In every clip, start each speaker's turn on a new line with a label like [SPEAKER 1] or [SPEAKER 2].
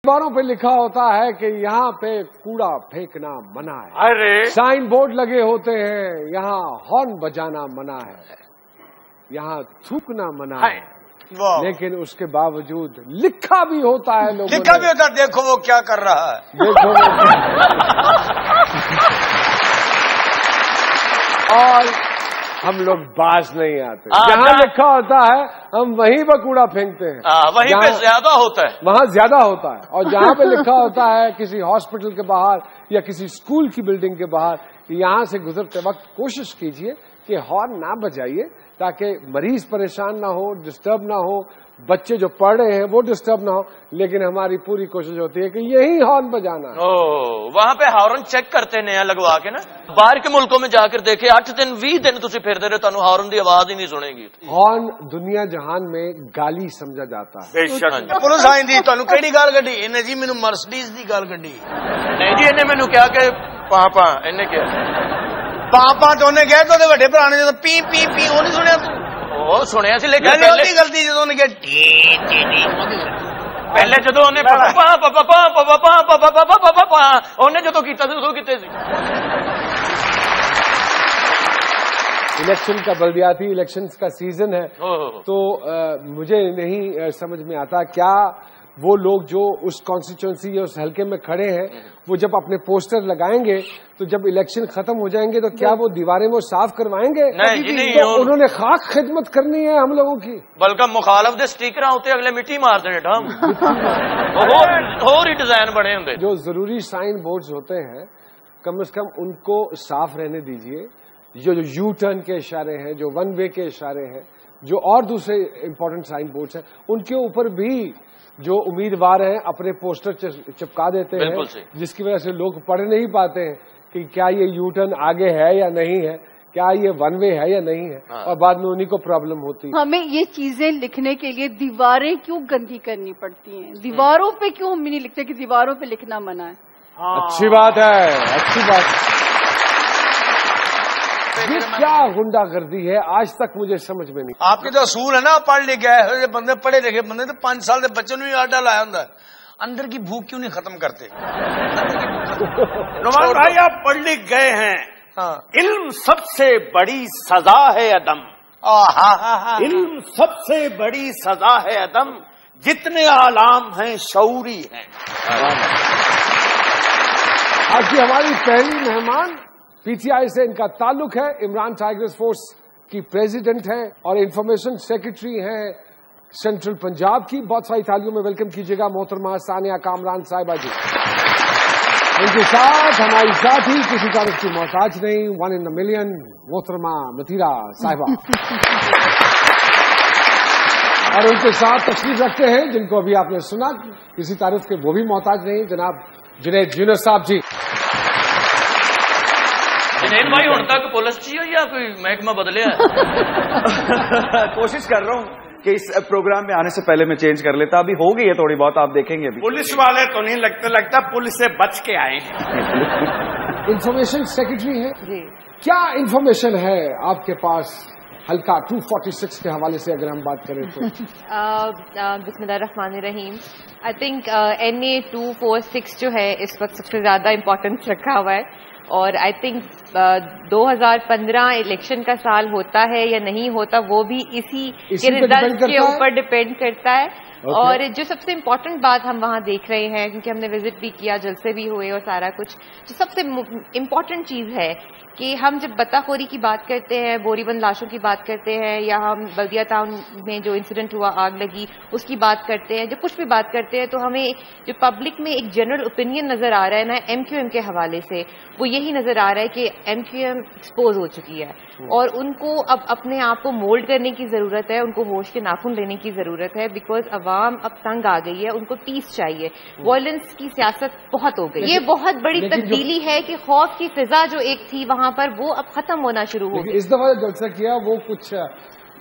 [SPEAKER 1] दीवारों पे लिखा होता है कि यहाँ पे कूड़ा फेंकना मना है,
[SPEAKER 2] अरे
[SPEAKER 1] साइन बोर्ड लगे होते हैं, यहाँ हॉर्न बजाना मना है, यहाँ थूकना मना है, लेकिन उसके बावजूद लिखा भी होता है लोगों ने।
[SPEAKER 2] लिखा भी होता है, देखो वो क्या कर रहा है,
[SPEAKER 1] देखो और हम लोग बाज नहीं आते। जहाँ लिखा होता है हम वहीं पर कूड़ा फेंकते हैं,
[SPEAKER 2] वहीं पे ज्यादा होता है,
[SPEAKER 1] वहाँ ज्यादा होता है। और जहाँ पे लिखा होता है किसी हॉस्पिटल के बाहर या किसी स्कूल की बिल्डिंग के बाहर, यहाँ से गुजरते वक्त कोशिश कीजिए कि हॉर्न ना बजाइए, ताकि मरीज परेशान ना हो, डिस्टर्ब ना हो, बच्चे जो पढ़ रहे हैं वो डिस्टर्ब ना हो। लेकिन हमारी पूरी कोशिश होती है कि यही हॉर्न बजाना है।
[SPEAKER 2] वहाँ पे हॉर्न चेक करते नया लगवा के ना। बाहर के मुल्कों में जाकर देखे 8 दिन 20 दिन तुसी फिरते रहे, तुहानू हॉर्न की आवाज ही नहीं सुनेगी।
[SPEAKER 1] हॉर्न दुनिया जहान में गाली समझा जाता है।
[SPEAKER 2] पुलिस आई थी, तुहानू केड़ी गाल कड्डी? इन्हें जी मैनू मर्सिडीज की गाल कड्डी। नहीं जी, इन्हें मैनू क्या कि पापा, इन्हें क्या पापा तो उन्हें कहा तो बड़े भरा ने पी पी पी वो नहीं सुनिया तू? ਉਹ ਸੁਣਿਆ ਸੀ ਲੇਕਿਨ ਪਹਿਲੇ ਗਲਤੀ ਜਦੋਂ ਉਹਨੇ ਕਿਹਾ ਪਹਿਲੇ ਜਦੋਂ ਉਹਨੇ ਉਹਨੇ ਜਦੋਂ ਕੀਤਾ ਸੀ ਉਦੋਂ ਕਿਤੇ ਸੀ।
[SPEAKER 1] इलेक्शन का बल्दियाती इलेक्शंस का सीजन है, तो मुझे नहीं समझ में आता क्या वो लोग जो उस कॉन्स्टिट्यूएंसी या उस हलके में खड़े हैं वो जब अपने पोस्टर लगाएंगे तो जब इलेक्शन खत्म हो जाएंगे तो क्या वो दीवारें वो साफ करवाएंगे?
[SPEAKER 2] नहीं जी नहीं,
[SPEAKER 1] तो उन्होंने खाक खिदमत करनी है हम लोगों की।
[SPEAKER 2] बल्कि मुखालफ दे स्टिकर होते अगले मिट्टी मार देने ढम और ही डिजाइन बने होंगे।
[SPEAKER 1] जो जरूरी साइन बोर्ड्स होते हैं कम से कम उनको साफ रहने दीजिए। जो यू टर्न के इशारे हैं, जो वन वे के इशारे हैं, जो और दूसरे इंपॉर्टेंट साइन बोर्ड्स हैं, उनके ऊपर भी जो उम्मीदवार हैं अपने पोस्टर चिपका देते हैं, जिसकी वजह से लोग पढ़ नहीं पाते हैं कि क्या ये यू टर्न आगे है या नहीं है, क्या ये वन वे है या नहीं है, और बाद में उन्हीं को प्रॉब्लम होती है।
[SPEAKER 3] हमें ये चीजें लिखने के लिए दीवारें क्यों गंदी करनी पड़ती हैं? दीवारों पे क्यों हम नहीं लिखते कि दीवारों पे लिखना मना है?
[SPEAKER 1] अच्छी बात है, अच्छी बात। ये क्या गुंडागर्दी है, आज तक मुझे समझ में नहीं।
[SPEAKER 2] आपके जो असूल है ना, पढ़ लिख गए बंदे, पढ़े लिखे बंदे तो 5 साल के बच्चों ने आटा लाया होता है, अंदर की भूख क्यों नहीं खत्म करते?
[SPEAKER 4] नुमान भाई आप पढ़ लिख गए हैं, इल्म सबसे बड़ी सजा है अदम। इल्म सबसे बड़ी सजा है अदम, जितने आलाम हैं शऊरी हैं।
[SPEAKER 1] आज की हमारी पहली मेहमान पीटीआई से इनका ताल्लुक है, इमरान टाइगर्स फोर्स की प्रेसिडेंट हैं और इंफॉर्मेशन सेक्रेटरी हैं सेंट्रल पंजाब की। बहुत सारी तालियों में वेलकम कीजिएगा मोहतरमा सानिया कामरान साहिबा जी। इनके साथ हमारी साथी किसी तारीफ की मोहताज नहीं, 1 in a million मोहतरमा मतीरा साहिबा। और उनके साथ तशरीफ रखते हैं जिनको अभी आपने सुना, किसी तारीफ के वो भी मोहताज नहीं, जनाब जुनैद यूनुस साहब जी।
[SPEAKER 2] जुनैद भाई हुण तक पुलिस ची हो या कोई महकमा बदलिया?
[SPEAKER 5] कोशिश कर रहा हूँ कि इस प्रोग्राम में आने से पहले मैं चेंज कर लेता। अभी हो गई है थोड़ी बहुत, आप देखेंगे अभी।
[SPEAKER 4] पुलिस वाले तो नहीं लगता पुलिस से बच के आए हैं।
[SPEAKER 1] इंफॉर्मेशन सेक्रेटरी है जी, क्या इंफॉर्मेशन है आपके पास हल्का 246 के हवाले से अगर हम बात करें तो?
[SPEAKER 6] बिस्मिल्लाहिर्रहमानिर्रहीम। आई थिंक NA 246 जो है इस वक्त सबसे ज्यादा इम्पोर्टेंस रखा हुआ है, और आई थिंक 2015 इलेक्शन का साल होता है या नहीं होता वो भी इसी के रिजल्ट के ऊपर डिपेंड करता है। और जो सबसे इम्पोर्टेंट बात हम वहाँ देख रहे हैं, क्योंकि हमने विजिट भी किया, जलसे भी हुए और सारा कुछ, जो सबसे इम्पोर्टेंट चीज है कि हम जब बत्ताखोरी की बात करते हैं, बोरीबंद लाशों की बात करते हैं, या हम बल्दिया टाउन में जो इंसिडेंट हुआ, आग लगी, उसकी बात करते हैं, जब कुछ भी बात करते हैं तो हमें जो पब्लिक में एक जनरल ओपिनियन नजर आ रहा है ना MQM के हवाले से, वो यही नजर आ रहा है कि MQM एक्सपोज हो चुकी है और उनको अब अपने आप को मोल्ड करने की जरूरत है, उनको होश के नाखून लेने की जरूरत है, बिकॉज अवाम अब तंग आ गई है, उनको पीस चाहिए। वायलेंस की सियासत बहुत हो गई, ये बहुत बड़ी तब्दीली है कि खौफ की फिजा जो एक थी वहां पर वो अब खत्म होना शुरू हो गई।
[SPEAKER 1] इस दफा जलसा किया वो कुछ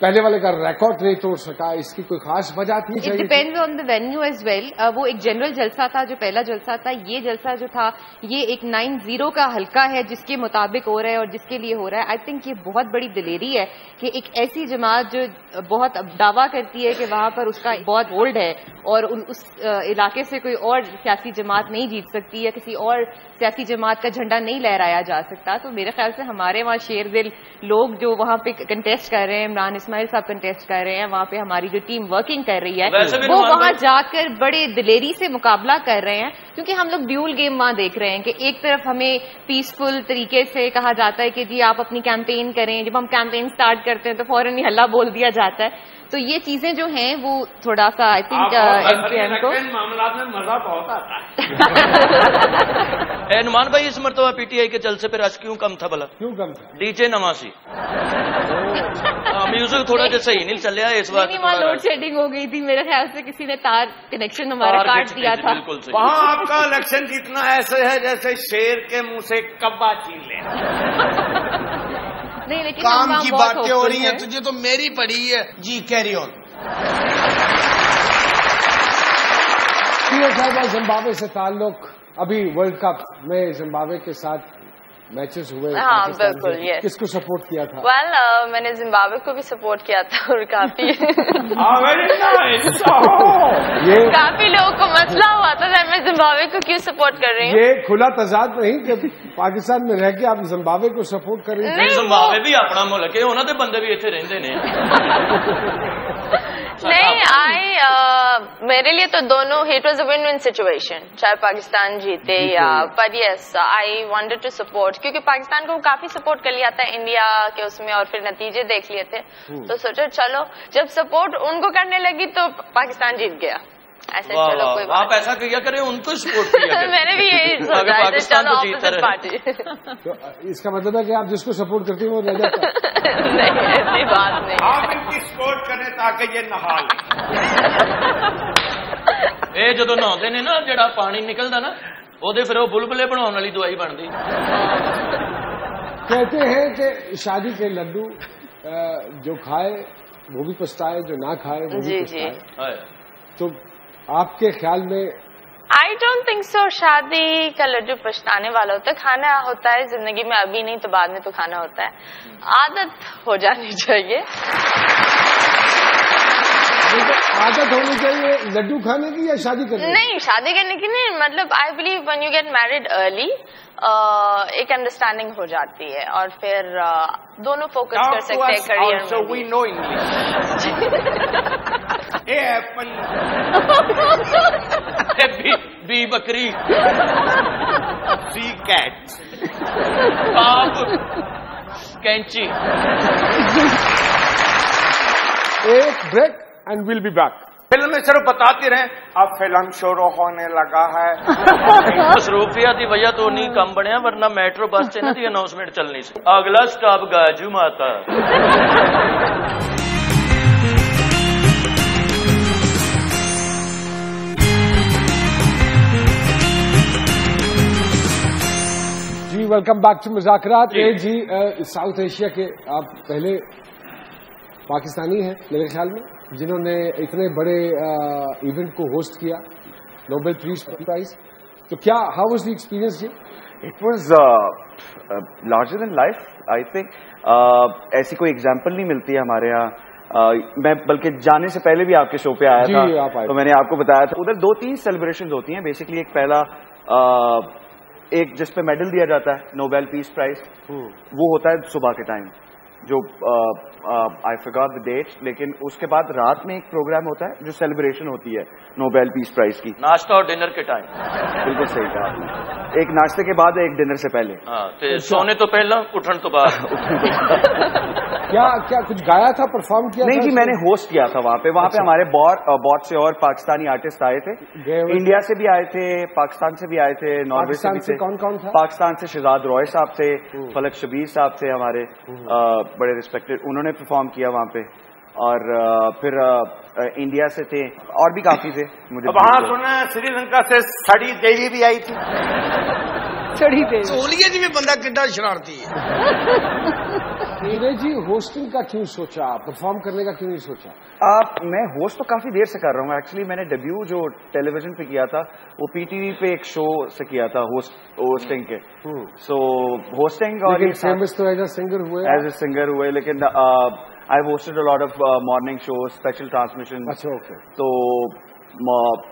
[SPEAKER 1] पहले वाले का रिकॉर्ड नहीं तोड़ सका, इसकी कोई खास वजह थी?
[SPEAKER 6] It depends on the venue as well. वो एक जनरल जलसा था जो पहला जलसा था, ये जलसा जो था ये एक 9-0 का हल्का है जिसके मुताबिक हो रहा है और जिसके लिए हो रहा है। आई थिंक ये बहुत बड़ी दिलेरी है कि एक ऐसी जमात जो बहुत दावा करती है कि वहां पर उसका बहुत होल्ड है और उस इलाके से कोई और सियासी जमात नहीं जीत सकती या किसी और सियासी जमात का झंडा नहीं लहराया जा सकता। तो मेरे ख्याल से हमारे वहाँ शेर दिल लोग जो वहाँ पे कंटेस्ट कर रहे हैं, इमरान इस्माइल साहब कंटेस्ट कर रहे हैं, वहाँ पे हमारी जो टीम वर्किंग कर रही है वो वहाँ जाकर बड़े दिलेरी से मुकाबला कर रहे हैं, क्योंकि हम लोग ड्यूल गेम वहाँ देख रहे हैं कि एक तरफ हमें पीसफुल तरीके से कहा जाता है कि जी आप अपनी कैंपेन करें, जब हम कैंपेन स्टार्ट करते हैं तो फौरन ही हल्ला बोल दिया जाता है। तो ये चीजें जो हैं वो थोड़ा सा आई थिंक एमकेएम को
[SPEAKER 4] मामला में मजा बहुत आता है।
[SPEAKER 2] नुमान भाई इस मरतबा पीटीआई के जलसे पे रश क्यों कम था भला?
[SPEAKER 1] क्यों कम था?
[SPEAKER 2] डीजे नवासी म्यूजिक थोड़ा जैसे ही नहीं चल रहा है इस बार।
[SPEAKER 6] लोड शेडिंग हो गई थी, मेरे ख्याल से किसी ने तार कनेक्शन हमारा काट दिया था।
[SPEAKER 4] वहाँ आपका इलेक्शन जीतना ऐसे है जैसे शेर के मुंह से कब्बा छीन लेना।
[SPEAKER 6] नहीं, लेकिन
[SPEAKER 2] काम की बातें हो रही हैं, तुझे तो मेरी पड़ी है जी। Carry on.
[SPEAKER 1] जिम्बाब्वे से ताल्लुक, अभी वर्ल्ड कप में जिम्बाब्वे के साथ मैचेस हुए।
[SPEAKER 7] हाँ बिल्कुल, यस।
[SPEAKER 1] किसको सपोर्ट किया था?
[SPEAKER 7] मैंने जिम्बाब्वे को भी सपोर्ट किया था और काफी काफी लोगों को मसला हुआ था सर मैं जिम्बाब्वे को क्यों सपोर्ट कर रही हूँ।
[SPEAKER 1] ये खुला तजाद नहीं कि पाकिस्तान में रह के आप जिम्बाब्वे को सपोर्ट कर रही हैं?
[SPEAKER 2] जिम्बाब्वे भी अपना मुल्क है, उन्होंने बंदे भी इतने रहते ने।
[SPEAKER 7] नहीं, मेरे लिए तो दोनों it was a win win situation, चाहे पाकिस्तान जीते या, पर yes I wanted to support, क्योंकि पाकिस्तान को काफी सपोर्ट कर लिया था इंडिया के उसमें और फिर नतीजे देख लिए थे तो सोचा चलो जब सपोर्ट उनको करने लगी तो पाकिस्तान जीत गया। ऐसे चलो कोई बात
[SPEAKER 2] आप ऐसा किया करें, उनको सपोर्ट किया।
[SPEAKER 7] मैंने भी यही सोचा है, चलो ऑपोजिट पार्टी।
[SPEAKER 1] तो इसका मतलब है कि आप जिसको सपोर्ट करती हैं वो रह जाता है?
[SPEAKER 7] नहीं, ऐसी बात नहीं।
[SPEAKER 4] आप इनकी सपोर्ट करें ताकि ये नहा लें।
[SPEAKER 2] ਇਹ ਜਦੋਂ ਨਹਾਉਂਦੇ ਨੇ ਨਾ ਜਿਹੜਾ ਪਾਣੀ ਨਿਕਲਦਾ ਨਾ ਉਹਦੇ ਫਿਰ ਉਹ ਬੁਲਬੁਲੇ ਬਣਾਉਣ ਵਾਲੀ ਦਵਾਈ ਬਣਦੀ।
[SPEAKER 1] कहते हैं कि शादी के लड्डू जो खाए वो भी पछताए, जो ना खाए वो भी पछताए। तो आपके ख्याल में?
[SPEAKER 7] आई डोंट थिंक सो शादी का लड्डू पछताने वाला होता है, खाना होता है जिंदगी में, अभी नहीं तो बाद में तो खाना होता है, आदत हो जानी चाहिए।
[SPEAKER 1] आदत होनी चाहिए लड्डू खाने की या शादी करने की?
[SPEAKER 7] नहीं, शादी करने की नहीं, मतलब I believe when you get married early एक अंडरस्टैंडिंग हो जाती है और फिर दोनों फोकस कर सकते हैं करियर में।
[SPEAKER 4] So we know English. A apple.
[SPEAKER 2] B बकरी,
[SPEAKER 4] C cat.
[SPEAKER 2] आप कैंची।
[SPEAKER 1] एक break and will be back.
[SPEAKER 4] Film में सिर्फ बताते रहे अब फिल्म शुरू होने लगा है।
[SPEAKER 2] मसरूफिया की वजह तो नहीं कम बनया, वरना मेट्रो बस से इन्हों अनाउंसमेंट चलनी सी। अगला स्टॉप गाजू माता। जी वेलकम बैक टू मुज़ाकरात। जी साउथ एशिया के आप पहले पाकिस्तानी हैं मेरे ख्याल में जिन्होंने इतने बड़े इवेंट को होस्ट किया, नोबेल पीस प्राइज। तो क्या how was the experience ji?
[SPEAKER 5] It was larger than life I think. ऐसी कोई एग्जांपल नहीं मिलती है हमारे यहाँ। मैं बल्कि जाने से पहले भी आपके शो पे आया था तो मैंने आपको बताया था उधर 2-3 सेलिब्रेशंस होती हैं बेसिकली। एक पहला एक जिस पे मेडल दिया जाता है नोबेल पीस प्राइज, वो होता है सुबह के टाइम, जो आई फॉरगॉट द डेट, लेकिन उसके बाद रात में एक प्रोग्राम होता है जो सेलिब्रेशन होती है नोबेल पीस प्राइज की,
[SPEAKER 2] नाश्ता और डिनर के टाइम।
[SPEAKER 5] बिल्कुल सही कहा आपने, एक नाश्ते के बाद एक डिनर से पहले।
[SPEAKER 2] हाँ, सोने तो पहला उठन तो बाद।
[SPEAKER 1] क्या कुछ गाया था, परफॉर्म किया?
[SPEAKER 5] नहीं जी, मैंने होस्ट किया था वहाँ पे। हमारे बॉट से और पाकिस्तानी आर्टिस्ट आए थे, इंडिया से भी आए थे, पाकिस्तान से भी आए थे, नॉर्वे से भी थे।
[SPEAKER 1] कौन कौन था?
[SPEAKER 5] पाकिस्तान से शहजाद रॉय साहब थे, फलक शबीर साहब थे हमारे बड़े रिस्पेक्टेड, उन्होंने परफॉर्म किया वहाँ पे। और फिर इंडिया से थे और भी काफी थे। मुझे
[SPEAKER 4] वहाँ सुना है श्रीलंका से सड़ी देवी भी आई थी।
[SPEAKER 3] सड़ी देवी
[SPEAKER 2] सोलिए जी भी बंदा कितना शरारती है।
[SPEAKER 1] جی ہوسٹنگ کا کیوں سوچا, پرفارم کرنے کا کیوں نہیں سوچا؟
[SPEAKER 5] میں ہوسٹ تو کافی دیر سے کر رہا ہوں. ایکچولی میں نے ڈیبیو جو ٹیلی ویژن پہ کیا تھا وہ پی ٹی وی پہ ایک شو سے کیا تھا ہوسٹنگ کے. سو ہوسٹنگ اور
[SPEAKER 1] فیمس تو ایز اے
[SPEAKER 5] سنگر ہوئے, لیکن I hosted a lot of morning shows, special transmission. تو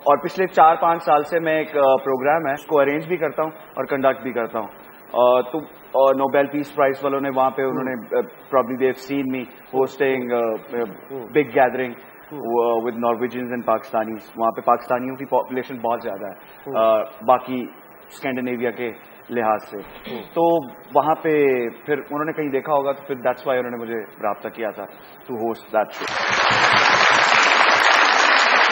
[SPEAKER 5] اور پچھلے 4-5 سال سے میں ایک پروگرام ہے اس کو ارینج بھی کرتا ہوں اور کنڈکٹ بھی کرتا ہوں. تو نوبیل پیس پرائز والوں نے وہاں پہ انہوں نے probably they have seen me hosting big gathering with Norwegians and Pakistanis. وہاں پہ پاکستانیوں کی پاپولیشن بہت زیادہ ہے باقی اسکینڈینیویا کے لحاظ سے. تو وہاں پہ پھر انہوں نے کہیں دیکھا ہوگا تو پھر دیٹس وائی انہوں نے مجھے رابطہ کیا تھا ٹو ہوسٹ دیٹ شو.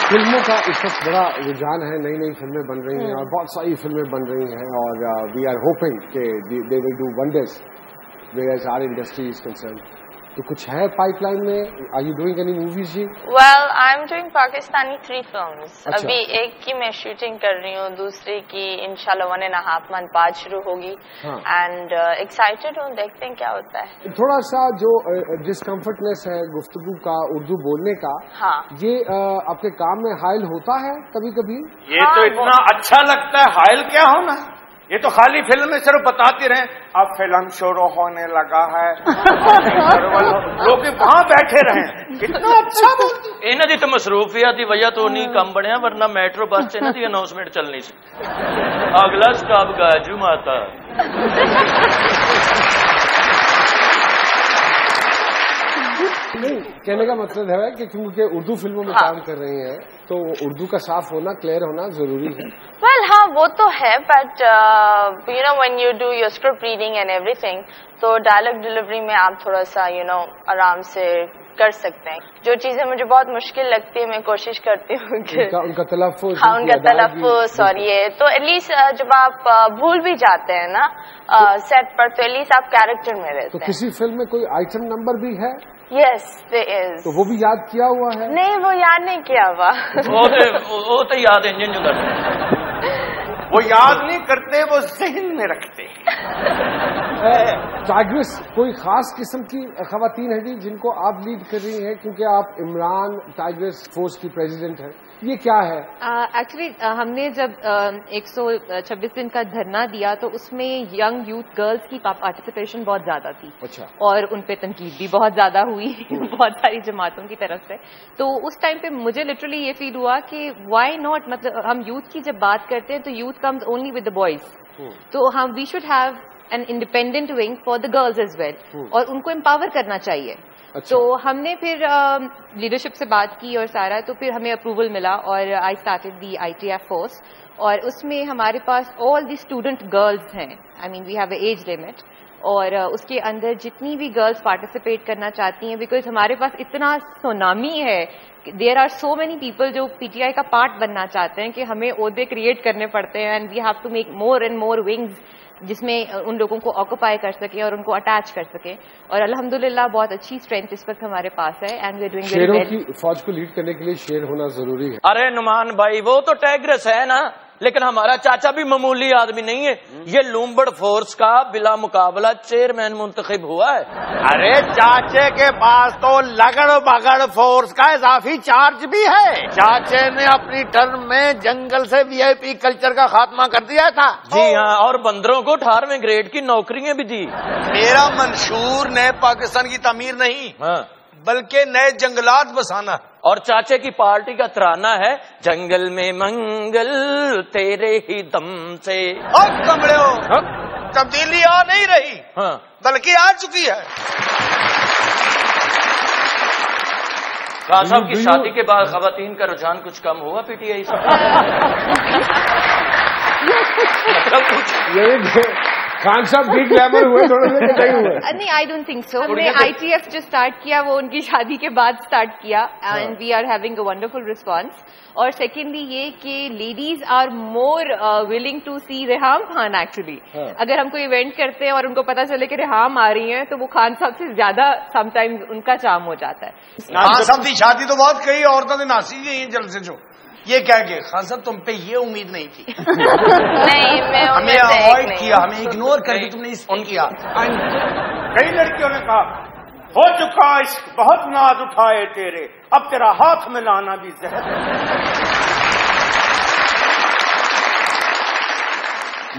[SPEAKER 1] فلموں کا اس وقت بڑا رجحان ہے, نئی فلمیں بن رہی ہیں اور بہت ساری فلمیں بن رہی ہیں, اور وی آر ہوپنگ کہ they will do wonders whereas our industry is concern. تو کچھ ہے پائپ لائن میں؟ Are you doing any movies جی؟
[SPEAKER 7] Well I am doing Pakistani 3 films. ابھی ایک کی میں شوٹنگ کر رہی ہوں, دوسری کی انشاءاللہ 1.5 month بعد شروع ہوگی, اینڈ ایکسائٹیڈ ہوں, دیکھتے ہیں کیا ہوتا ہے.
[SPEAKER 1] تھوڑا سا جو ڈسکمفرٹنیس ہے گفتگو کا, اردو بولنے کا, یہ آپ کے کام میں حائل ہوتا ہے کبھی کبھی؟
[SPEAKER 4] یہ تو اتنا اچھا لگتا ہے, حائل کیا ہونا, یہ تو خالی فلم میں صرف بتاتے رہیں اب فلم شروع ہونے لگا ہے, لوگ وہاں بیٹھے رہیں, کتنا اچھا.
[SPEAKER 2] انہوں کی تو مصروفیات کی وجہ تو نہیں کم بنیا, ورنہ میٹرو بس سے انہوں کی اناؤنسمنٹ چلنی سی. اگلا سٹاپ گاجو ماتا.
[SPEAKER 1] نہیں, کہنے کا مطلب ہے کہ کیونکہ اردو فلموں میں کام کر رہی ہیں تو اردو کا صاف ہونا, کلیئر ہونا ضروری ہے.
[SPEAKER 7] ویل ہاں وہ تو ہے, but you know when you do your script reading and ایوری تھنگ, تو ڈائلاگ ڈلیوری میں آپ تھوڑا سا آرام سے کر سکتے ہیں. جو چیزیں مجھے بہت مشکل لگتی ہے میں کوشش کرتی ہوں کہ
[SPEAKER 1] ان کا تلفظ,
[SPEAKER 7] ہاں ان کا تلفظ, اور یہ تو ایٹ لیسٹ جب آپ بھول بھی جاتے ہیں نا سیٹ پر, تو ایٹ لیسٹ آپ کیریکٹر میں رہتے ہیں.
[SPEAKER 1] تو کسی فلم میں کوئی آئٹم نمبر بھی ہے؟
[SPEAKER 7] یس there is.
[SPEAKER 1] تو وہ بھی یاد کیا ہوا ہے؟
[SPEAKER 7] نہیں وہ یاد نہیں کیا ہوا.
[SPEAKER 2] وہ تو یاد انجن جو کرتے,
[SPEAKER 4] وہ یاد نہیں کرتے, وہ ذہن میں رکھتے ہیں.
[SPEAKER 1] ٹائگرس کوئی خاص قسم کی خواتین ہیں جی جن کو آپ لیڈ کر رہی ہیں, کیونکہ آپ عمران ٹائگرس فورس کی پریزیڈنٹ ہیں, یہ کیا ہے؟
[SPEAKER 6] ایکچولی ہم نے جب 126 دن کا دھرنا دیا تو اس میں ینگ یوتھ گرلز کی پارٹیسپیشن بہت زیادہ تھی.
[SPEAKER 1] اچھا.
[SPEAKER 6] اور ان پہ تنقید بھی بہت زیادہ ہوئی بہت ساری جماعتوں کی طرف سے. تو اس ٹائم پہ مجھے لٹرلی یہ فیل ہوا کہ وائی ناٹ, مطلب ہم یوتھ کی جب بات کرتے ہیں تو youth comes only with the boys, تو ہم we should have an independent wing for the girls as well, اور ان کو امپاور کرنا چاہیے. تو ہم نے پھر لیڈرشپ سے بات کی اور سارا, تو پھر ہمیں اپروول ملا اور I started the ITF force, اور اس میں ہمارے پاس آل دی اسٹوڈنٹ گرلز ہیں. I mean we have a age limit, اور اس کے اندر جتنی بھی گرلز پارٹیسپیٹ کرنا چاہتی ہیں, بیکاز ہمارے پاس اتنا سونامی ہے, there are so many people جو PTI کا پارٹ بننا چاہتے ہیں کہ ہمیں عہدے کریٹ کرنے پڑتے ہیں, and we have to make more and more wings جس میں ان لوگوں کو آکوپائی کر سکیں اور ان کو اٹیچ کر سکیں. اور الحمدللہ بہت اچھی اسٹرینتھ اس وقت ہمارے پاس ہے, and we are doing very well.
[SPEAKER 1] شیروں کی فوج کو لیڈ کرنے کے لیے شیر ہونا ضروری ہے.
[SPEAKER 2] ارے نعمان بھائی وہ تو ٹائگرس ہے نا, لیکن ہمارا چاچا بھی معمولی آدمی نہیں ہے, یہ لومبڑ فورس کا بلا مقابلہ چیئرمین منتخب ہوا ہے.
[SPEAKER 4] ارے چاچے کے پاس تو لگڑ بگڑ فورس کا اضافی چارج بھی ہے. چاچے نے اپنی ٹرم میں جنگل سے VIP کلچر کا خاتمہ کر دیا تھا.
[SPEAKER 2] جی ہاں, اور بندروں کو 18ویں گریڈ کی نوکریاں بھی دی. میرا منشور نئے پاکستان کی تعمیر نہیں بلکہ نئے جنگلات بسانا. اور چاچے کی پارٹی کا ترانہ ہے, جنگل میں منگل تیرے ہی دم سے. کمڑے ہو, تبدیلی آ نہیں رہی بلکہ آ چکی ہے. خان صاحب کی شادی کے بعد خواتین کا رجحان کچھ کم ہوا PTI سے؟
[SPEAKER 1] خان صاحب ٹھیک لیبر ہوئے تھوڑے سے نہیں ہوئے؟
[SPEAKER 6] نہیں, آئی ڈونٹ تھنک سو. ہم نے ITF جو اسٹارٹ کیا وہ ان کی شادی کے بعد اسٹارٹ کیا, and we are having a wonderful response. اور سیکنڈلی یہ کہ ladies are more willing to see Reham Khan. Actually اگر ہم کوئی ایونٹ کرتے ہیں اور ان کو پتا چلے کہ ریحام آ رہی ہیں تو وہ خان صاحب سے زیادہ سم ٹائمز ان کا چام ہو جاتا ہے.
[SPEAKER 2] خان صاحب کی شادی تو بہت کئی عورتوں نے ناسی گئی ہیں جلد سے, جو یہ کہہ کے خان صاحب تم پہ یہ امید نہیں تھی.
[SPEAKER 7] نہیں,
[SPEAKER 2] ہمیں اوائڈ کیا, ہمیں اگنور کر کے تم نے اس فون کیا.
[SPEAKER 4] کئی لڑکیوں نے کہا ہو چکا عشق بہت ناز اٹھائے تیرے، اب تیرا ہاتھ میں لانا بھی زہر۔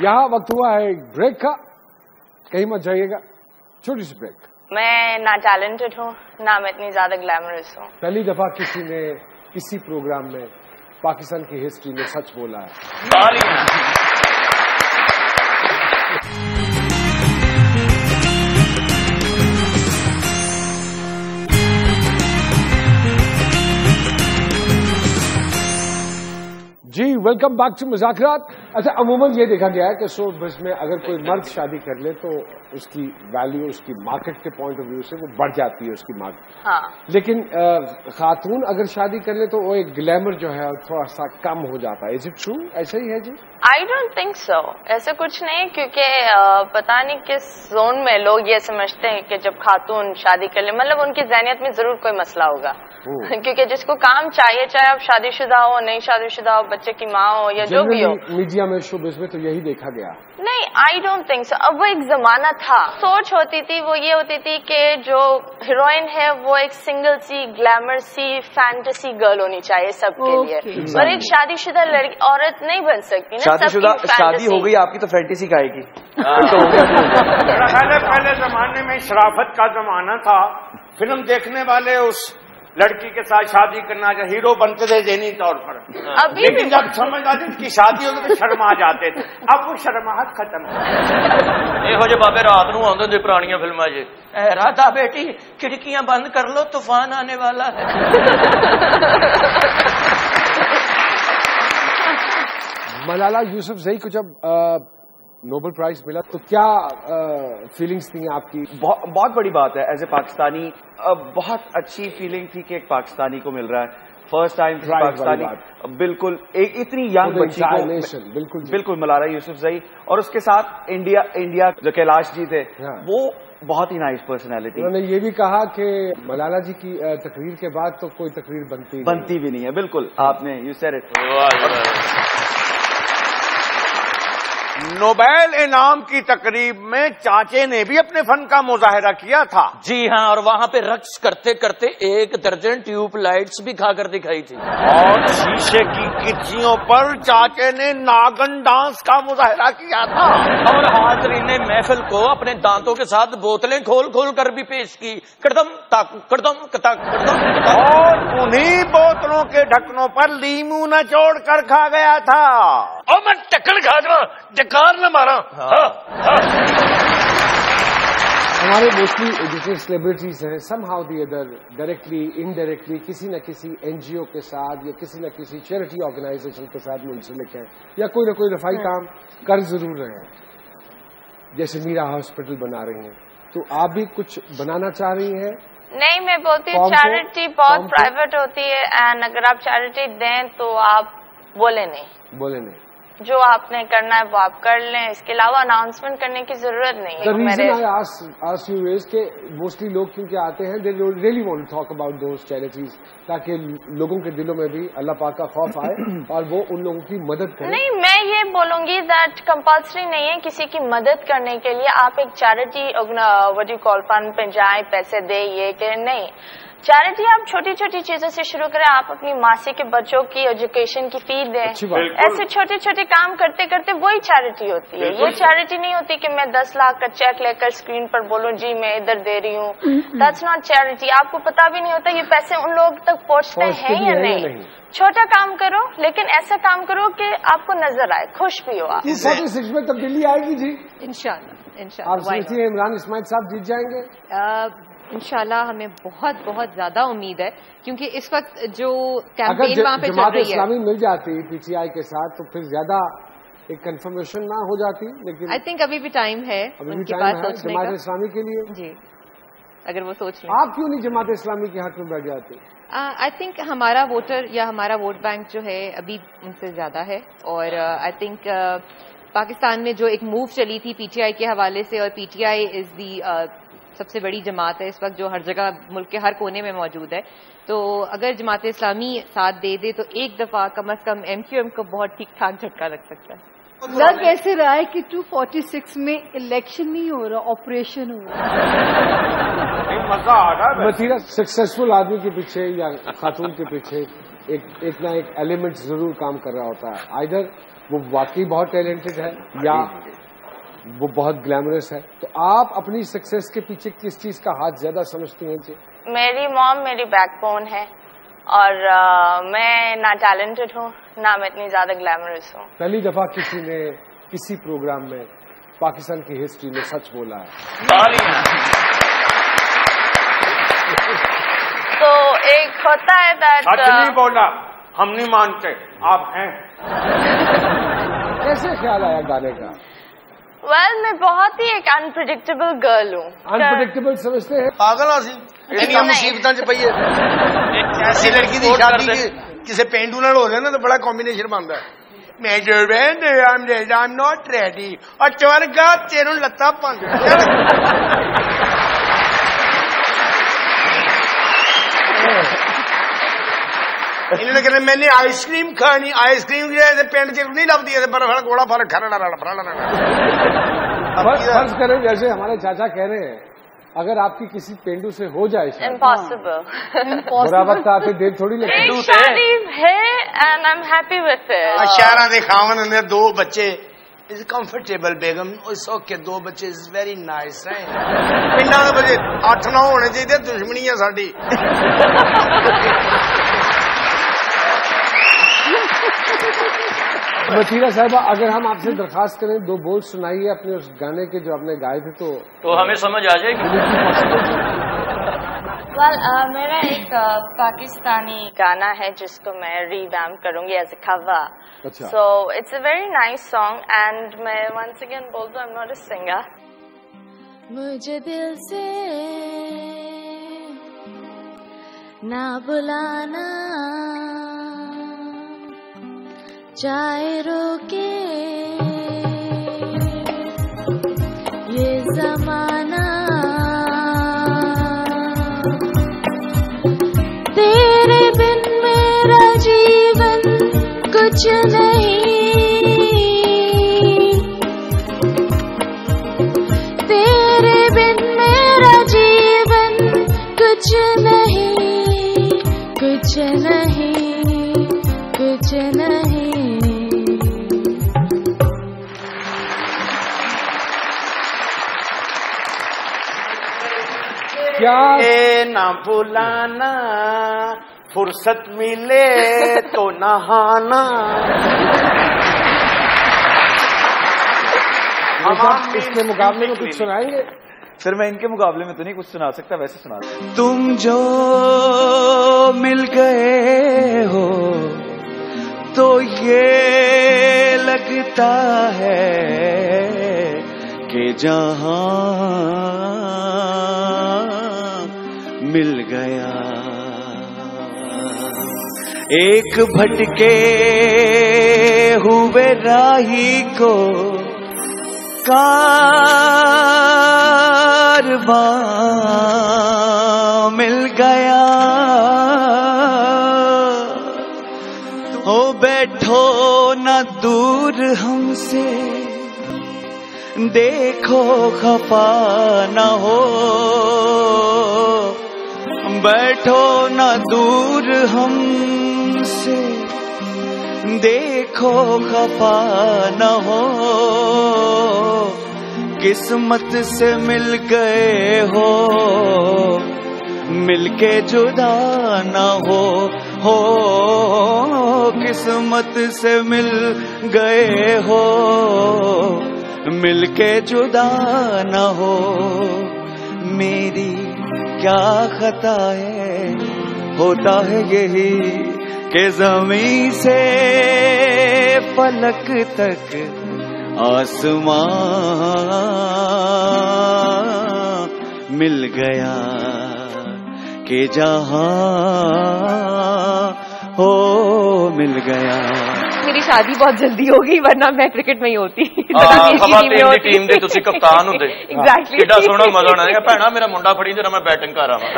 [SPEAKER 1] یہاں وقت ہوا ہے ایک بریک کا، کہیں مت جائیے گا، چھوٹی سی بریک۔
[SPEAKER 7] میں نہ ٹیلنٹڈ ہوں نہ میں اتنی زیادہ گلیمرس ہوں۔
[SPEAKER 1] پہلی دفعہ کسی نے کسی پروگرام میں پاکستان کی ہسٹری میں سچ بولا ہے۔ جی ویلکم بیک ٹو مذاکرات۔ اچھا عموماً یہ دیکھا گیا ہے کہ شو بزنس میں اگر کوئی مرد شادی کر لے تو اس کی ویلیو اس کی مارکیٹ کے پوائنٹ آف ویو سے وہ بڑھ جاتی ہے اس کی مارکیٹ،
[SPEAKER 7] ہاں،
[SPEAKER 1] لیکن خاتون اگر شادی کر لے تو وہ ایک گلیمر جو ہے تھوڑا سا کم ہو جاتا ہے۔ Is it true? ایسا ہی ہے جی؟
[SPEAKER 7] آئی ڈونٹ تھنک سو، ایسا کچھ نہیں، کیونکہ پتا نہیں کس زون میں لوگ یہ سمجھتے ہیں کہ جب خاتون شادی کر لے مطلب ان کی ذہنیت میں ضرور کوئی مسئلہ ہوگا، کیونکہ جس کو کام چاہیے، چاہے آپ شادی شدہ ہو نہیں شادی شدہ ہو، بچے کی ماں ہو یا جو بھی ہو،
[SPEAKER 1] میڈیا میں شو بزنس میں تو یہی دیکھا گیا۔
[SPEAKER 7] نہیں، آئی ڈونٹ تھنک سو۔ اب وہ ایک زمانہ تھا، سوچ ہوتی تھی وہ یہ ہوتی تھی کہ جو ہیروئن ہے وہ ایک سنگل سی گلیمر سی فینٹیسی گرل ہونی چاہیے سب کے لیے، اور ایک شادی شدہ لڑکی عورت نہیں بن سکتی نا۔
[SPEAKER 5] شادی ہو گئی آپ کی تو فینٹیسی کائے گی؟
[SPEAKER 4] پہلے زمانے میں شرافت کا زمانہ تھا، فلم دیکھنے والے اس لڑکی کے ساتھ شادی کرنا ہیرو بنتے تھے ذہنی طور پر، لیکن جب سمجھ آتی تھی کہ شادی ہوگی تو شرما جاتے تھے، اب وہ شرماہٹ ختم ہو۔
[SPEAKER 2] یہ جی بابے رات نو آتے تھے پرانیاں فلماں جی، راتا بیٹی کھڑکیاں بند کر لو طوفان آنے والا ہے۔
[SPEAKER 1] ملالہ یوسفزئی کو جب نوبل پرائز ملا تو کیا فیلنگز تھیں آپ کی؟
[SPEAKER 5] بہت بڑی بات ہے، ایز اے پاکستانی بہت اچھی فیلنگ تھی کہ ایک پاکستانی کو مل رہا ہے، فرسٹ ٹائم پاکستانی، بالکل ایک اتنی ینگ بچی کو، بالکل ملالہ یوسفزئی، اور اس کے ساتھ انڈیا جو کیلاش جی تھے وہ بہت ہی نائس پرسنالٹی۔
[SPEAKER 1] انہوں نے یہ بھی کہا کہ ملالہ جی کی تقریر کے بعد تو کوئی تقریر بنتی
[SPEAKER 5] بھی نہیں ہے۔ بالکل آپ نے یو سیڈ اٹ۔
[SPEAKER 4] نوبیل انعام کی تقریب میں چاچے نے بھی اپنے فن کا مظاہرہ کیا تھا۔
[SPEAKER 2] جی ہاں، اور وہاں پہ رقص کرتے کرتے 1 درجن ٹیوب لائٹس بھی کھا کر دکھائی تھی،
[SPEAKER 4] اور شیشے کی کرسیوں پر چاچے نے ناگن ڈانس کا مظاہرہ کیا تھا،
[SPEAKER 2] اور حاضرین نے محفل کو اپنے دانتوں کے ساتھ بوتلیں کھول کھول کر بھی پیش کی، کڑدم تاک کڑدم کتاک کڑدم،
[SPEAKER 4] اور انہی بوتلوں کے ڈھکنوں پر لیمو نچوڑ کر کھا گیا تھا۔
[SPEAKER 2] اور میں ٹکر کھا جا ڈکار نہ مارا۔
[SPEAKER 1] ہمارے موسٹلی جتنے سیلیبریٹیز ہیں some how the other directly indirectly کسی نہ کسی NGO کے ساتھ یا کسی نہ کسی چیریٹی آرگنائزیشن کے ساتھ منسلک ہیں یا کوئی نہ کوئی رفائی کام کر ضرور رہے ہیں، جیسے میرا ہاسپٹل بنا رہی ہیں، تو آپ بھی کچھ بنانا چاہ رہی ہیں؟
[SPEAKER 7] نہیں، میں بولتی ہوں چیریٹی بہت پرائیویٹ ہوتی ہے، اینڈ اگر آپ چیریٹی دیں تو آپ بولے نہیں، جو آپ نے کرنا ہے وہ آپ کر لیں، اس کے علاوہ اناؤنسمنٹ کرنے کی ضرورت نہیں ہے۔
[SPEAKER 1] کہ موسٹلی لوگ کیونکہ آتے ہیں they really want to talk about those charities تاکہ لوگوں کے دلوں میں بھی اللہ پاک کا خوف آئے اور وہ ان لوگوں کی مدد کریں۔
[SPEAKER 7] نہیں، میں یہ بولوں گی دیٹ کمپلسری نہیں ہے کسی کی مدد کرنے کے لیے آپ ایک charity what you call fund پہ جائیں، پیسے دیں، یہ کہ نہیں، چیریٹی آپ چھوٹی چھوٹی چیزوں سے شروع کریں، آپ اپنی ماسی کے بچوں کی ایجوکیشن کی فی دیں، ایسے چھوٹے چھوٹے کام کرتے کرتے وہی چیریٹی ہوتی ہے۔ یہ چیریٹی نہیں ہوتی کہ میں 10 لاکھ کا چیک لے کر اسکرین پر بولوں جی میں ادھر دے رہی ہوں، دیٹس ناٹ چیریٹی۔ آپ کو پتا بھی نہیں ہوتا یہ پیسے ان لوگوں تک پہنچتے ہیں یا نہیں۔ چھوٹا کام کرو لیکن ایسا کام کرو کہ آپ کو نظر آئے، خوش بھی ہو آپ۔
[SPEAKER 1] 46 میں تبدیلی آئے گی جی
[SPEAKER 6] انشاءاللہ۔
[SPEAKER 1] آپ سمجھتی ہیں عمران اسماعیل صاحب جیت جائیں گے؟
[SPEAKER 6] انشاءاللہ ہمیں بہت بہت زیادہ امید ہے، کیونکہ اس وقت جو کیمپین وہاں پہ چل
[SPEAKER 1] جماعت
[SPEAKER 6] رہی ہے،
[SPEAKER 1] اسلامی مل جاتی PTI کے ساتھ تو پھر زیادہ ایک کنفرمیشن نہ ہو جاتی، لیکن
[SPEAKER 6] آئی تھنک ابھی بھی ٹائم ہے ان کے پاس سوچنے
[SPEAKER 1] جماعت
[SPEAKER 6] کا۔
[SPEAKER 1] اسلامی کے لیے
[SPEAKER 6] جی، اگر وہ سوچ لیں۔
[SPEAKER 1] آپ کیوں نہیں جماعت اسلامی کے حق میں بیٹھ جاتے؟
[SPEAKER 6] آئی تھنک ہمارا ووٹر یا ہمارا ووٹ بینک جو ہے ابھی ان سے زیادہ ہے، اور آئی تھنک پاکستان میں جو ایک موو چلی تھی PTI کے حوالے سے، اور PTI از دی سب سے بڑی جماعت ہے اس وقت جو ہر جگہ ملک کے ہر کونے میں موجود ہے، تو اگر جماعت اسلامی ساتھ دے دے تو ایک دفعہ کم از کم MQM کو بہت ٹھیک ٹھاک جھٹکا لگ سکتا ہے۔
[SPEAKER 3] लग ऐसे रहा है कि 246 में इलेक्शन नहीं हो रहा, ऑपरेशन हो रहा।
[SPEAKER 4] मजा आ रहा है।
[SPEAKER 1] मथीरा, सक्सेसफुल आदमी के पीछे या खातून के पीछे एक ना एक एलिमेंट जरूर काम कर रहा होता है। आइदर वो वाकई बहुत टैलेंटेड है या वो बहुत ग्लैमरस है। तो आप अपनी सक्सेस के पीछे किस चीज का हाथ ज्यादा समझती हैं जी?
[SPEAKER 7] मेरी मॉम मेरी बैकबोन है और मैं ना टैलेंटेड हूँ ना मैं इतनी ज्यादा ग्लैमरस हूँ।
[SPEAKER 1] पहली दफा किसी ने किसी प्रोग्राम में पाकिस्तान की हिस्ट्री में सच बोला है।
[SPEAKER 7] तो एक होता है
[SPEAKER 4] सच नहीं बोला, हम नहीं मानते, आप हैं।
[SPEAKER 1] कैसे ख्याल आया गाने का?
[SPEAKER 7] वेल मैं बहुत ही एक अनप्रिडिक्टेबल गर्ल हूँ।
[SPEAKER 1] अनप्रिडिक्टेबल समझते हैं?
[SPEAKER 2] पागल आसी इतनी मुसीबतां च पई है। ऐसी लड़की की शादी किसी पेंडू नाल हो जाए ना तो बड़ा कॉम्बिनेशन बनता है। मैं जो आई एम नॉट रेडी और चवरगा तेरू लत्ता पंज। इन्होंने कहना मैंने आइसक्रीम खानी, आइसक्रीम पिंड च नहीं लभदी बर्फ गोला फल
[SPEAKER 1] फर्ज करें जैसे हमारे चाचा कह रहे हैं अगर आपकी किसी पेंडू से हो जाए
[SPEAKER 7] इम्पॉसिबल।
[SPEAKER 1] बुरा वक्त आते देर थोड़ी लगती
[SPEAKER 7] शादी है and I am happy with it.
[SPEAKER 2] शहर के खावन ने 2 बच्चे is comfortable Begum it's okay 2 बच्चे इज वेरी नाइस है। पिंडा के बच्चे 8-9 होने चाहिए, दुश्मनी है साडी।
[SPEAKER 1] मथीरा साहिबा अगर हम आपसे दरखास्त करें 2 बोल सुनाइए अपने उस गाने के जो आपने गाए थे तो
[SPEAKER 4] हमें समझ आ जाएगी।
[SPEAKER 7] मेरा एक पाकिस्तानी गाना है जिसको मैं रीवैम्प करूंगी as a cover. So it's a very nice song and मैं वंस अगेन बोल दूं I am not a singer.
[SPEAKER 8] मुझे दिल से ना बुलाना चाहे रोके ये जमाना, तेरे बिन मेरा जीवन कुछ नहीं, तेरे बिन मेरा जीवन कुछ नहीं, कुछ नहीं, कुछ नहीं।
[SPEAKER 4] क्या ना भुलाना, फुर्सत मिले तो नहाना।
[SPEAKER 1] हम इसके मुकाबले में कुछ सुनाएंगे?
[SPEAKER 5] सर मैं इनके मुकाबले में तो नहीं कुछ सुना सकता, वैसे सुना तुम जो मिल गए हो तो ये लगता है कि जहां मिल गया, एक भटके हुए राही को कारवां मिल गया। हो बैठो न दूर हमसे, देखो खफा न हो, बैठो न दूर हमसे, देखो खफा न हो, किस्मत से मिल गए हो, मिलके जुदा न हो, किस्मत से मिल गए हो, मिलके जुदा न हो। मेरी क्या खता है, होता है यही कि ज़मीं से फलक तक आसमां मिल गया, कि जहां हो मिल गया।
[SPEAKER 6] मेरी शादी बहुत जल्दी होगी वरना मैं क्रिकेट में ही होती।
[SPEAKER 4] टीम ਦੇ ਤੁਸੀਂ ਕਪਤਾਨ ਹੁੰਦੇ।
[SPEAKER 6] एग्जैक्टली
[SPEAKER 4] ਕਿੱਡਾ ਸੋਹਣਾ ਮਜ਼ਾ ਆਉਣਾ ਹੈ ਭੈਣਾ, ਮੇਰਾ ਮੁੰਡਾ ਫੜੀ ਜਰਾ ਮੈਂ ਬੈਟਿੰਗ ਕਰ ਆਵਾਂ।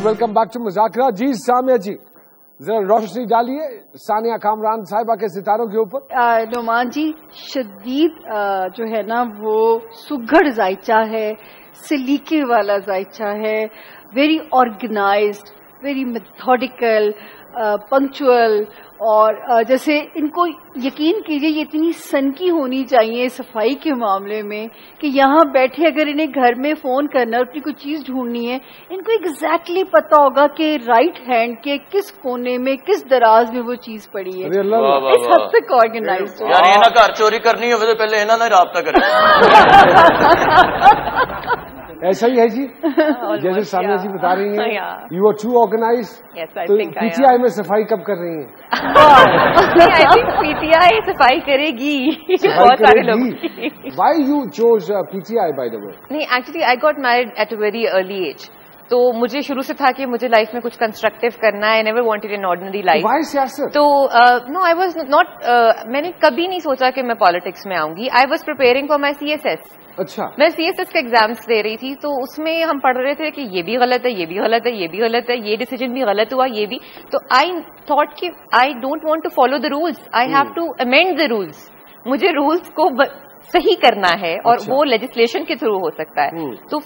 [SPEAKER 1] Welcome back to Muzakara. जी सामिया जी, जरा रोशनी डालिए सानिया कामरान साहिबा के सितारों के ऊपर।
[SPEAKER 3] नुमान जी, शदीद जो है ना वो सुघड़ जायचा है, सलीके वाला जायचा है, very organised, very methodical, punctual, और जैसे इनको यकीन कीजिए ये इतनी सनकी होनी चाहिए सफाई के मामले में कि यहाँ बैठे अगर इन्हें घर में फोन करना और अपनी कोई चीज ढूंढनी है, इनको एग्जैक्टली पता होगा कि राइट हैंड के किस कोने में किस दराज में वो चीज पड़ी है। इस हद तक ऑर्गेनाइज
[SPEAKER 2] यार ये ना घर चोरी करनी हो तो पहले इन्होंने ना राब्ता करे।
[SPEAKER 1] ऐसा ही है जी, जैसे सामिया जी बता रही हैं, यू आर टू ऑर्गेनाइज। तो पीटीआई में सफाई कब कर रही हैं?
[SPEAKER 6] आई थिंक पीटीआई सफाई करेगी बहुत सारे लोग।
[SPEAKER 1] Why you chose PTI by the way?
[SPEAKER 6] नहीं, actually I got married at a very early age, तो मुझे शुरू से था कि मुझे लाइफ में कुछ कंस्ट्रक्टिव करना है। Never wanted an ordinary life. तो नो, आई वाज नॉट, मैंने कभी नहीं सोचा कि मैं पॉलिटिक्स में आऊंगी। I was preparing for my CSS।
[SPEAKER 1] अच्छा।
[SPEAKER 6] मैं CSS के एग्जाम्स दे रही थी, तो उसमें हम पढ़ रहे थे कि ये भी गलत है, ये भी गलत है, ये भी गलत है, ये डिसीजन भी गलत हुआ, ये भी। तो आई थॉट कि I don't want to follow the rules, I have to amend the rules. मुझे रूल्स को सही करना है और वो लेजिस्लेशन के थ्रू हो सकता है। तो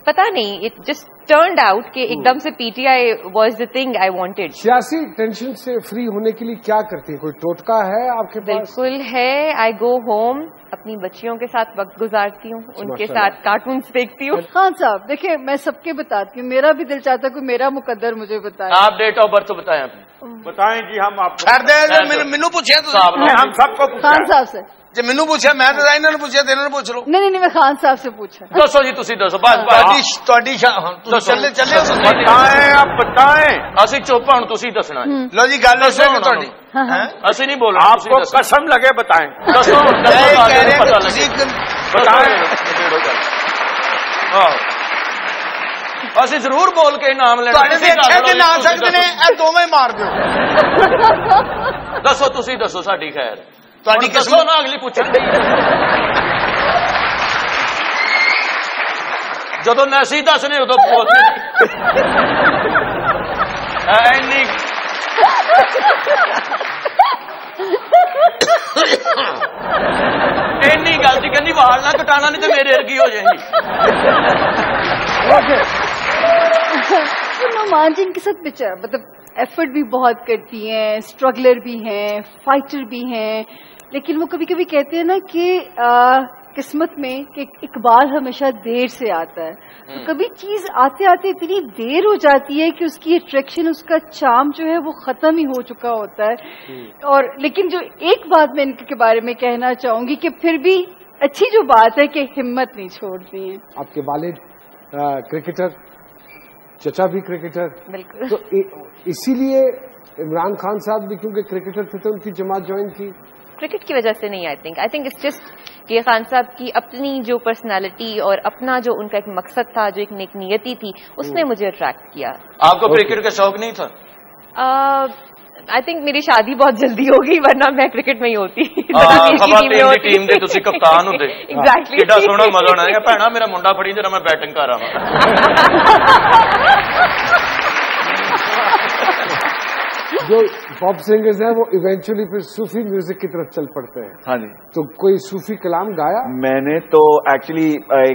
[SPEAKER 6] पता नहीं, इट जस्ट टर्न्ड आउट कि एकदम से PTI was the thing I wanted.
[SPEAKER 1] सियासी टेंशन से फ्री होने के लिए क्या करती है? कोई टोटका है आपके पास?
[SPEAKER 6] बिल्कुल है। आई गो होम, अपनी बच्चियों के साथ वक्त गुजारती हूँ, उनके साथ कार्टून्स देखती हूँ।
[SPEAKER 3] खान साहब देखिए, मैं सबके बताती हूँ, मेरा भी दिल चाहता है कोई मेरा मुकद्दर मुझे बताए।
[SPEAKER 2] आप डेट ऑफ बर्थ बताएं अपनी।
[SPEAKER 4] बताएं जी, हम आपको
[SPEAKER 2] मैनू पूछे
[SPEAKER 4] हम सबको
[SPEAKER 3] खान साहब से
[SPEAKER 2] जे मैनू पूछा, मैं तो इन्होंने पूछा, इन्होंने पूछ लो।
[SPEAKER 3] नहीं, मैं खान साहब से पूछा।
[SPEAKER 2] दसो जी, तुसी दसो। बस चले
[SPEAKER 4] बताएं, आप बताएं।
[SPEAKER 2] असी चुप हूं, तुसी दसना।
[SPEAKER 4] लो जी, गल दसो तुहाडी।
[SPEAKER 2] असी नहीं बोलना,
[SPEAKER 4] आपको कसम लगे बताएं।
[SPEAKER 2] दसो पता लगे
[SPEAKER 4] बताएं।
[SPEAKER 2] असी जरूर बोल के नाम लेना।
[SPEAKER 4] ना सकते ने दोवें मार दो।
[SPEAKER 2] दसो, तुसी दसो, साडी खैर। दसो ना, अगली पूछन जदों नैसी दसने उदों बोलते इन्नी गल जी, कहनी वाल ना कटाना नहीं तो मेरे अर्गी हो जाएगी।
[SPEAKER 3] नुमान जी इनके साथ बेचारा मतलब एफर्ट भी बहुत करती हैं, स्ट्रगलर भी हैं, फाइटर भी हैं, लेकिन वो कभी कभी कहते हैं ना कि किस्मत में कि इकबाल हमेशा देर से आता है। तो कभी चीज आते आते इतनी देर हो जाती है कि उसकी अट्रैक्शन, उसका चार्म जो है वो खत्म ही हो चुका होता है। और लेकिन जो एक बात मैं इनके बारे में कहना चाहूंगी कि फिर भी अच्छी जो बात है कि हिम्मत नहीं छोड़ती है।
[SPEAKER 1] आपके वालिद क्रिकेटर, चचा भी क्रिकेटर,
[SPEAKER 6] बिल्कुल।
[SPEAKER 1] तो इसीलिए इमरान खान साहब भी क्योंकि क्रिकेटर थे तो उनकी जमात ज्वाइन की?
[SPEAKER 6] क्रिकेट की वजह से नहीं, आई थिंक इट्स जस्ट कि खान साहब की अपनी जो पर्सनालिटी और अपना जो उनका एक मकसद था, जो एक नेक नियति थी, उसने मुझे अट्रैक्ट किया।
[SPEAKER 2] आपको क्रिकेट का शौक नहीं था?
[SPEAKER 6] आई थिंक मेरी शादी बहुत जल्दी हो गई, वरना मैं क्रिकेट में ही होती।
[SPEAKER 2] टीम दे तुसी कप्तान होंदे।
[SPEAKER 6] एग्जैक्टली।
[SPEAKER 2] कितना सोहना मजा आना है। भैणा मेरा मुंडा फड़ी जरा मैं बैटिंग कर रहा
[SPEAKER 1] जो पॉप सिंगर्स हैं वो इवेंचुअली फिर सूफी म्यूजिक की तरफ चल पड़ते हैं।
[SPEAKER 5] हाँ जी।
[SPEAKER 1] तो कोई सूफी कलाम गाया?
[SPEAKER 5] मैंने तो एक्चुअली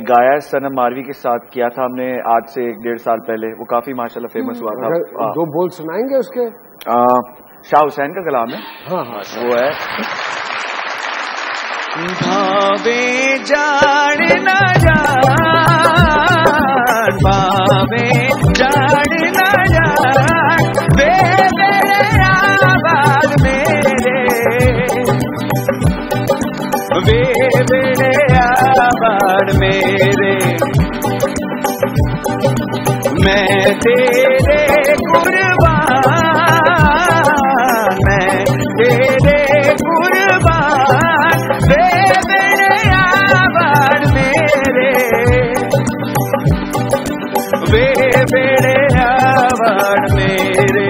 [SPEAKER 5] गाया सनम मारवी के साथ किया था हमने, आज से 1.5 साल पहले। वो काफी माशाल्लाह फेमस हुआ था।
[SPEAKER 1] दो बोल सुनाएंगे उसके?
[SPEAKER 5] शाह हुसैन का कलाम है।
[SPEAKER 1] हाँ,
[SPEAKER 5] वो है।
[SPEAKER 9] भावे जाड़ न जान, भावे जाड़ न जान, मेरे आवाज मेरे, मेरे आवाज मेरे, मैं तेरे कुर्बान, मैं तेरे कुर्बान, मेरे आवाज मेरे, मेरे आवाज मेरे।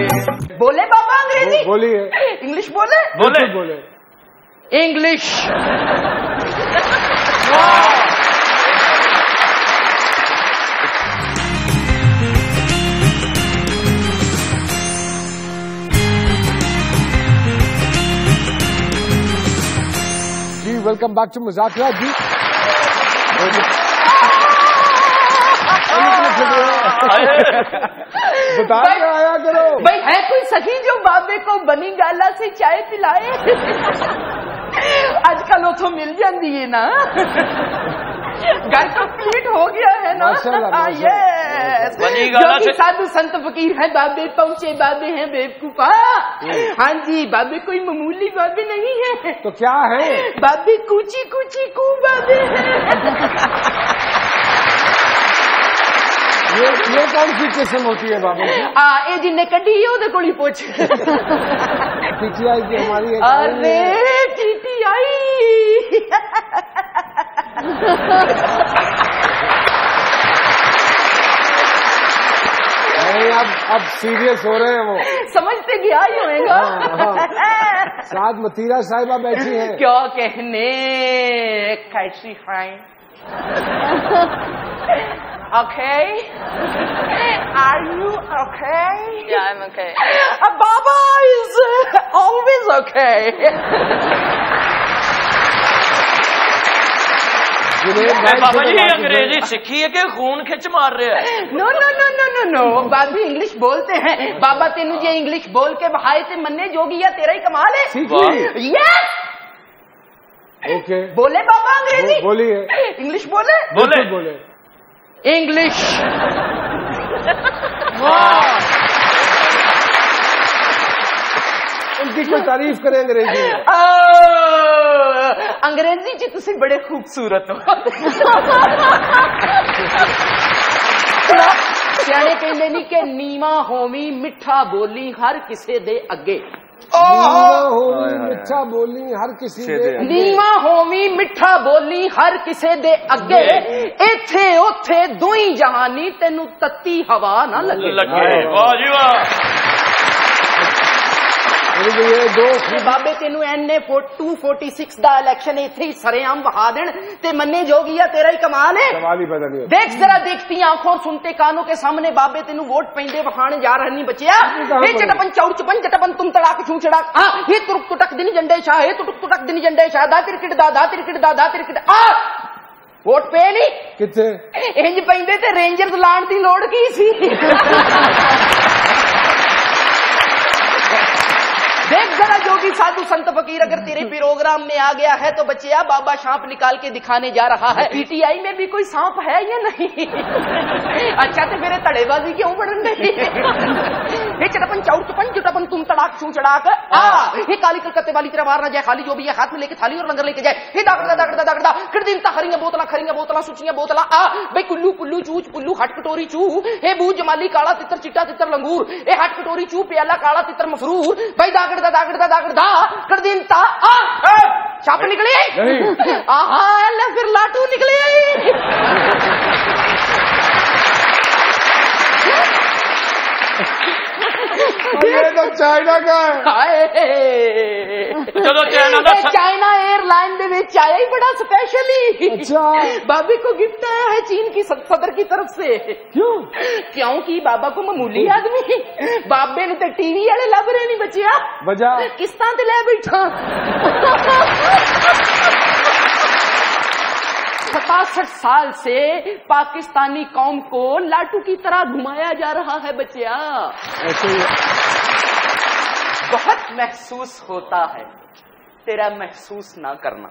[SPEAKER 10] बोले बाबा अंग्रेजी?
[SPEAKER 1] बोलिए।
[SPEAKER 10] इंग्लिश बोले?
[SPEAKER 1] बोले।
[SPEAKER 2] English.
[SPEAKER 1] welcome back to Muzakira Ji. बता के आया करो
[SPEAKER 10] भाई, है कोई सखी जो बाबे को बनी गाला से चाय पिलाए? आजकल वो तो मिल जाती है ना, घर कंप्लीट हो गया है ना। यस, जो कि साधु संत फकीर है बाबे पहुंचे, बाबे हैं बेवकूफा। हाँ जी, बाबे कोई मामूली बाबे नहीं है।
[SPEAKER 1] तो क्या है?
[SPEAKER 10] बाबे कूची कूची कू बाबे हैं।
[SPEAKER 1] ये कौन सी किस्म होती है बाबा की?
[SPEAKER 10] ये जिन्ने कड्डी है ओदे कोल ही पूछ।
[SPEAKER 1] पीटीआई की हमारी
[SPEAKER 10] अरे पीटीआई
[SPEAKER 1] नहीं, अब सीरियस हो रहे हैं वो,
[SPEAKER 10] समझते क्या ही होएगा।
[SPEAKER 1] साथ मतीरा साहिबा बैठी हैं।
[SPEAKER 10] क्या कहने, कैसी fine. Okay? Are you okay?
[SPEAKER 7] Yeah, I'm okay.
[SPEAKER 10] Baba is always okay.
[SPEAKER 2] बाबा जी अंग्रेजी सीखी है कि खून खिंच मार रहे हैं?
[SPEAKER 10] नो, बाबा इंग्लिश बोलते हैं। बाबा तेनू जे इंग्लिश बोल के बहाए ते मन्ने जोगिया तेरा ही कमाल है। यस,
[SPEAKER 1] ओके,
[SPEAKER 10] बोले बाबा अंग्रेजी?
[SPEAKER 1] बोलिए।
[SPEAKER 10] इंग्लिश बोले?
[SPEAKER 1] बोले
[SPEAKER 10] इंग्लिश।
[SPEAKER 1] उनकी कोई तारीफ करें अंग्रेजी में।
[SPEAKER 10] अंग्रेजी जी तुसी बड़े खूबसूरत हो। सियाने कहते नहीं कि नीवा होवी मिठा बोली हर किसे दे अगे।
[SPEAKER 1] मिठा बोली हर किसी दे,
[SPEAKER 10] नीवा होवी मिठा बोली हर किसे दे अगे। इथे उथे दुई जहानी तेनू तत्ती हवा ना लगे।
[SPEAKER 2] वाह जी वाह।
[SPEAKER 10] बाबे तेनू NA 246 दा इलेक्शन इथे ही सरेआम बहा देन ते मन्ने जोगिया तेरा ही कमाल है।
[SPEAKER 1] सवाल ही पता नहीं।
[SPEAKER 10] देख जरा, देखती आंखों सुनते कानों के सामने बाबे तेनू वोट पेंदे बहाने जा रहे नहीं बचिया। हे चटपन चौड़ चपन चटपन तुम तड़ाक छू चड़ाक। हाँ, ये तुरुक तुटक दिन झंडे शाह, हे तुटुक तुटक दिन झंडे शाह, दा तिरकिट दा तिरकिट दा तिरकिट। वोट पे नहीं
[SPEAKER 1] कितने
[SPEAKER 10] इंज पेंदे ते रेंजर्स लाण दी लोड़ की सी। देख जरा जोगी साधु संत फकीर अगर तेरे प्रोग्राम में आ गया है तो बच्चिया बाबा सांप निकाल के दिखाने जा रहा है। पीटीआई में भी कोई सांप है या नहीं? अच्छा तो मेरे तड़ेबाजी क्यों बढ़न रही? ये चटपन चौड़ चपन चुटपन तुम तड़ाक छू चड़ाक। ये काली कलकत्ते वाली तेरा मारना जाए खाली, जो भी है हाथ में लेके थाली और लंगर लेके जाए। ये दागड़ा दागड़ा दागड़ा कर दिन खरिंगा बोतला सुचियां बोतला। भाई कुल्लू कुल्लू चूच पुल्लू हट कटोरी चू। हे बूझ जमाली काला तितर चिट्टा तितर लंगूर। ए हट कटोरी चू प्याला काला तितर मफरूर। भाई दागड़ा कर दिन ता छाप निकले। फिर लाटू निकले।
[SPEAKER 1] ये तो चाइना का है।
[SPEAKER 2] चलो
[SPEAKER 10] चाइना एयरलाइन दे विच आया ही बड़ा स्पेशली।
[SPEAKER 1] अच्छा,
[SPEAKER 10] बाबे को गिफ्ट आया है चीन की सदर की तरफ से।
[SPEAKER 1] क्यों?
[SPEAKER 10] क्योंकि बाबा को मामूली आदमी बाबे ने तो टीवी वाले लब रहे नहीं बचिया।
[SPEAKER 1] वजह
[SPEAKER 10] किस्तां ते ले बैठा। 67 साल से पाकिस्तानी कौम को लाटू की तरह घुमाया जा रहा है बच्चिया। बहुत महसूस होता है, तेरा महसूस ना करना।